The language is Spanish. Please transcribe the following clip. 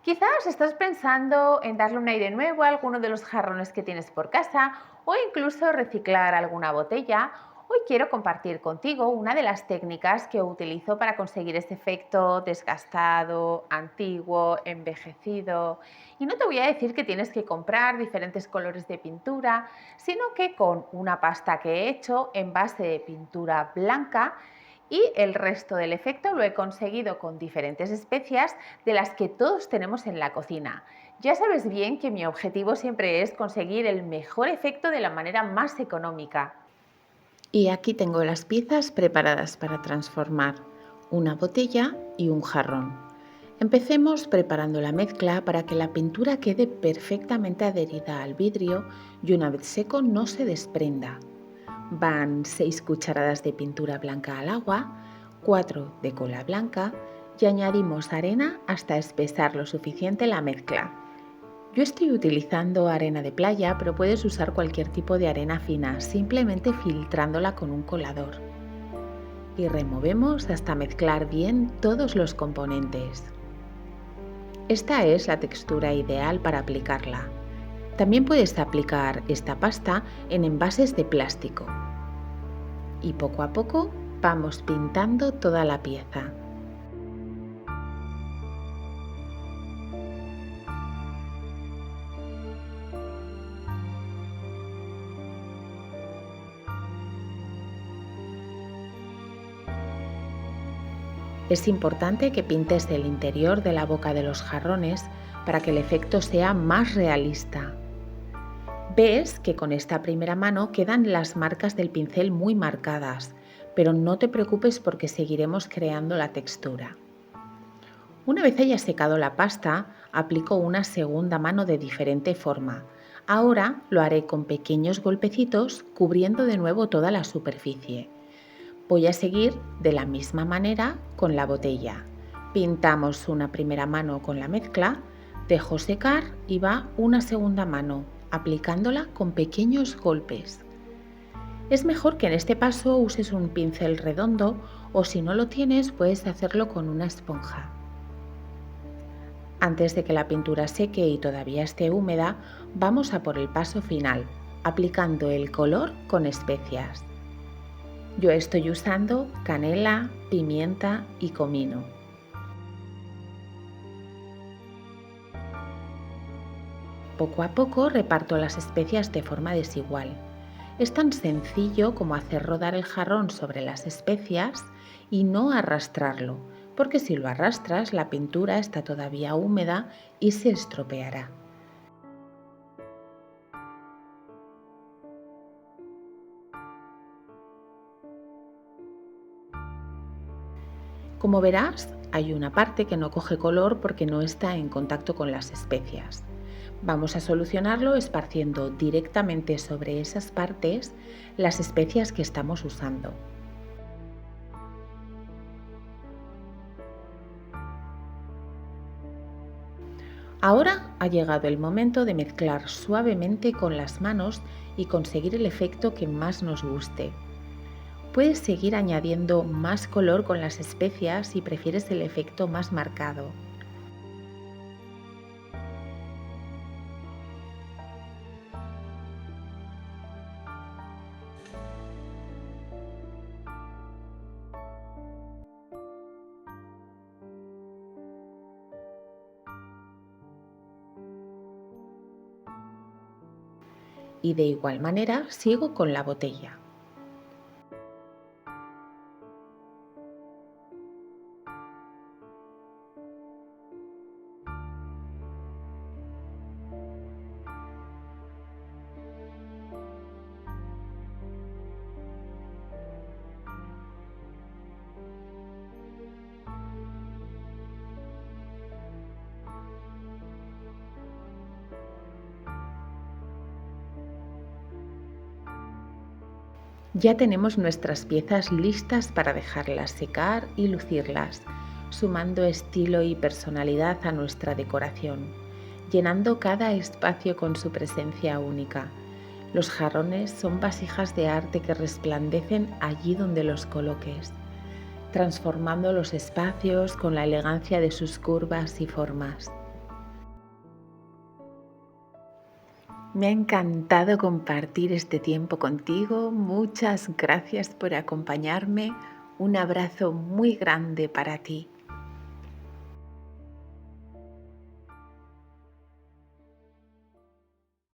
Quizás estás pensando en darle un aire nuevo a alguno de los jarrones que tienes por casa o incluso reciclar alguna botella. Hoy quiero compartir contigo una de las técnicas que utilizo para conseguir ese efecto desgastado, antiguo, envejecido. Y no te voy a decir que tienes que comprar diferentes colores de pintura, sino que con una pasta que he hecho en base de pintura blanca y el resto del efecto lo he conseguido con diferentes especias de las que todos tenemos en la cocina. Ya sabes bien que mi objetivo siempre es conseguir el mejor efecto de la manera más económica. Y aquí tengo las piezas preparadas para transformar una botella y un jarrón. Empecemos preparando la mezcla para que la pintura quede perfectamente adherida al vidrio y una vez seco no se desprenda. Van 6 cucharadas de pintura blanca al agua, 4 de cola blanca y añadimos arena hasta espesar lo suficiente la mezcla. Yo estoy utilizando arena de playa, pero puedes usar cualquier tipo de arena fina, simplemente filtrándola con un colador. Y removemos hasta mezclar bien todos los componentes. Esta es la textura ideal para aplicarla. También puedes aplicar esta pasta en envases de plástico. Y poco a poco vamos pintando toda la pieza. Es importante que pintes el interior de la boca de los jarrones para que el efecto sea más realista. Ves que con esta primera mano quedan las marcas del pincel muy marcadas, pero no te preocupes porque seguiremos creando la textura. Una vez haya secado la pasta, aplico una segunda mano de diferente forma. Ahora lo haré con pequeños golpecitos cubriendo de nuevo toda la superficie. Voy a seguir de la misma manera con la botella. Pintamos una primera mano con la mezcla, dejo secar y va una segunda mano, aplicándola con pequeños golpes. Es mejor que en este paso uses un pincel redondo o si no lo tienes puedes hacerlo con una esponja. Antes de que la pintura seque y todavía esté húmeda, vamos a por el paso final, aplicando el color con especias. Yo estoy usando canela, pimienta y comino. Poco a poco reparto las especias de forma desigual. Es tan sencillo como hacer rodar el jarrón sobre las especias y no arrastrarlo, porque si lo arrastras la pintura está todavía húmeda y se estropeará. Como verás, hay una parte que no coge color porque no está en contacto con las especias. Vamos a solucionarlo esparciendo directamente sobre esas partes las especias que estamos usando. Ahora ha llegado el momento de mezclar suavemente con las manos y conseguir el efecto que más nos guste. Puedes seguir añadiendo más color con las especias si prefieres el efecto más marcado. Y de igual manera sigo con la botella. Ya tenemos nuestras piezas listas para dejarlas secar y lucirlas, sumando estilo y personalidad a nuestra decoración, llenando cada espacio con su presencia única. Los jarrones son vasijas de arte que resplandecen allí donde los coloques, transformando los espacios con la elegancia de sus curvas y formas. Me ha encantado compartir este tiempo contigo. Muchas gracias por acompañarme. Un abrazo muy grande para ti.